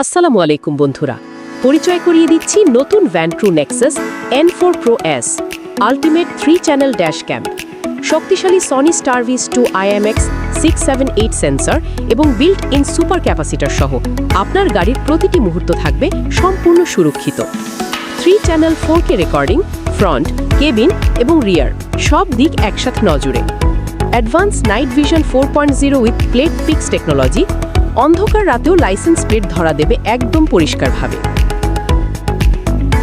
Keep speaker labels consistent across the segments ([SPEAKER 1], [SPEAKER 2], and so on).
[SPEAKER 1] আসসালামু আলাইকুম বন্ধুরা, পরিচয় করিয়ে দিচ্ছি নতুন Vantrue Nexus N4 Pro S ultimate 3 channel dash cam. শক্তিশালী সনি স্টারভিস 2 IMX 678 সেন্সর এবং বিল্ট ইন সুপার ক্যাপাসিটার সহ আপনার গাড়ির প্রতিটি মুহূর্ত থাকবে সম্পূর্ণ সুরক্ষিত। 3 channel 4K recording, front, cabin এবং রিয়ার সব দিক একসাথে নজরে। Advance night vision 4.0 with plate pix technology, অন্ধকার রাতেও লাইসেন্স প্লেট ধরা দেবে একদম পরিষ্কারভাবে।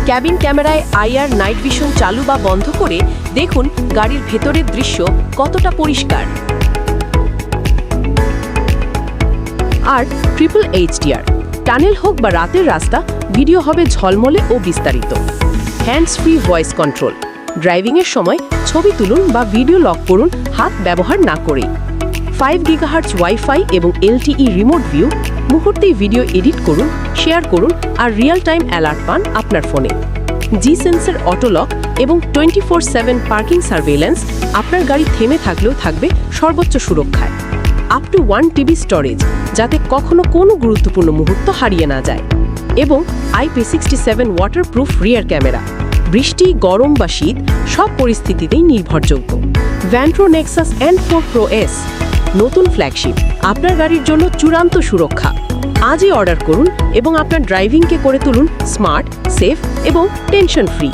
[SPEAKER 1] ক্যাবিন ক্যামেরায় IR নাইট ভিশন চালু বা বন্ধ করে দেখুন গাড়ির ভেতরের দৃশ্য কতটা পরিষ্কার। আর ট্রিপল HDR, টানেল হোক বা রাতের রাস্তা, ভিডিও হবে ঝলমলে ও বিস্তারিত। হ্যান্ডস ফ্রি ভয়েস কন্ট্রোল, ড্রাইভিংয়ের সময় ছবি তুলুন বা ভিডিও লক করুন হাত ব্যবহার না করেই। 5 GHz ওয়াইফাই এবং LTE রিমোট ভিউ, মুহূর্তেই ভিডিও এডিট করুন, শেয়ার করুন আর রিয়েল টাইম অ্যালার্ট পান আপনার ফোনে। জি সেন্সর অটোলক এবং 24/7 পার্কিং সার্ভেইলেন্স আপনার গাড়ি থেমে থাকলেও থাকবে সর্বোচ্চ সুরক্ষায়। আপ টু 1 TB স্টোরেজ, যাতে কখনো কোনো গুরুত্বপূর্ণ মুহূর্ত হারিয়ে না যায়। এবং IP67 ওয়াটারপ্রুফ রিয়ার ক্যামেরা, বৃষ্টি, গরম বা শীত সব পরিস্থিতিতেই নির্ভরযোগ্য। ভ্যান্ট্রু নেক্সাস N4 Pro S, নতুন ফ্ল্যাগশিপ, আপনার গাড়ির জন্য চূড়ান্ত সুরক্ষা। আজই অর্ডার করুন এবং আপনার ড্রাইভিংকে করে তুলুন স্মার্ট, সেফ এবং টেনশন ফ্রি।